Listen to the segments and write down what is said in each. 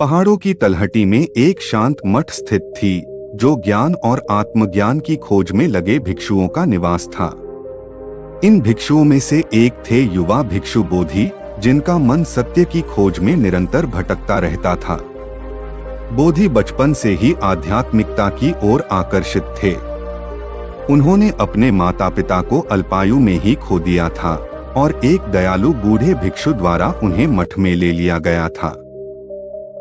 पहाड़ों की तलहटी में एक शांत मठ स्थित थी, जो ज्ञान और आत्मज्ञान की खोज में लगे भिक्षुओं का निवास था। इन भिक्षुओं में से एक थे युवा भिक्षु बोधि, जिनका मन सत्य की खोज में निरंतर भटकता रहता था। बोधि बचपन से ही आध्यात्मिकता की ओर आकर्षित थे। उन्होंने अपने माता पिता को अल्पायु में ही खो दिया था और एक दयालु बूढ़े भिक्षु द्वारा उन्हें मठ में ले लिया गया था।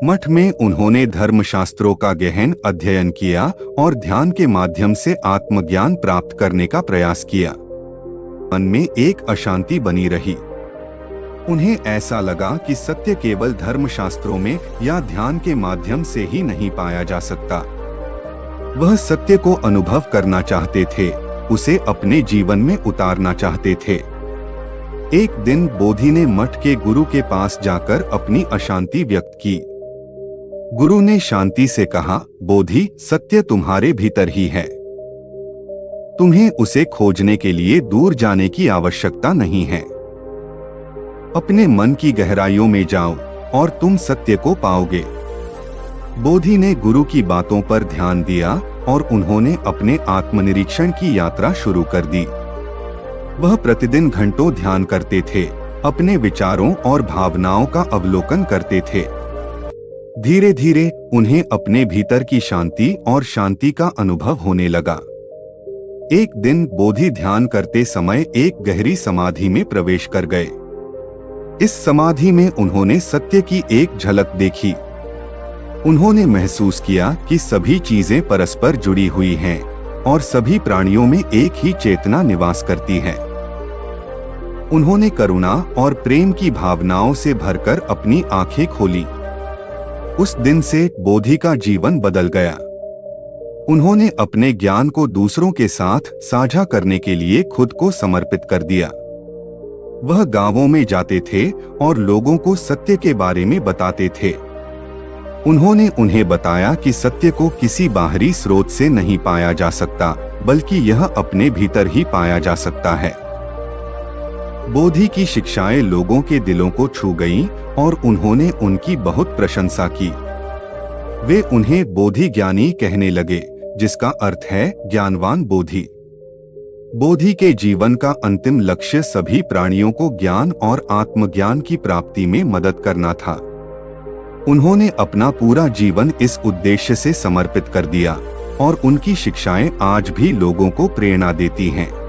मठ में उन्होंने धर्मशास्त्रों का गहन अध्ययन किया और ध्यान के माध्यम से आत्मज्ञान प्राप्त करने का प्रयास किया। मन में एक अशांति बनी रही। उन्हें ऐसा लगा कि सत्य केवल धर्मशास्त्रों में या ध्यान के माध्यम से ही नहीं पाया जा सकता। वह सत्य को अनुभव करना चाहते थे, उसे अपने जीवन में उतारना चाहते थे। एक दिन बोधि ने मठ के गुरु के पास जाकर अपनी अशांति व्यक्त की। गुरु ने शांति से कहा, बोधि, सत्य तुम्हारे भीतर ही है। तुम्हें उसे खोजने के लिए दूर जाने की आवश्यकता नहीं है। अपने मन की गहराइयों में जाओ और तुम सत्य को पाओगे। बोधि ने गुरु की बातों पर ध्यान दिया और उन्होंने अपने आत्मनिरीक्षण की यात्रा शुरू कर दी। वह प्रतिदिन घंटों ध्यान करते थे, अपने विचारों और भावनाओं का अवलोकन करते थे। धीरे धीरे उन्हें अपने भीतर की शांति और शांति का अनुभव होने लगा। एक दिन बोधि ध्यान करते समय एक गहरी समाधि में प्रवेश कर गए। इस समाधि में उन्होंने सत्य की एक झलक देखी। उन्होंने महसूस किया कि सभी चीजें परस्पर जुड़ी हुई हैं और सभी प्राणियों में एक ही चेतना निवास करती है। उन्होंने करुणा और प्रेम की भावनाओं से भरकर अपनी आंखें खोली। उस दिन से बोधि का जीवन बदल गया। उन्होंने अपने ज्ञान को दूसरों के साथ साझा करने के लिए खुद को समर्पित कर दिया। वह गांवों में जाते थे और लोगों को सत्य के बारे में बताते थे। उन्होंने उन्हें बताया कि सत्य को किसी बाहरी स्रोत से नहीं पाया जा सकता, बल्कि यह अपने भीतर ही पाया जा सकता है। बोधि की शिक्षाएं लोगों के दिलों को छू गईं और उन्होंने उनकी बहुत प्रशंसा की। वे उन्हें बोधि ज्ञानी कहने लगे, जिसका अर्थ है ज्ञानवान बोधि। बोधि के जीवन का अंतिम लक्ष्य सभी प्राणियों को ज्ञान और आत्मज्ञान की प्राप्ति में मदद करना था। उन्होंने अपना पूरा जीवन इस उद्देश्य से समर्पित कर दिया और उनकी शिक्षाएं आज भी लोगों को प्रेरणा देती हैं।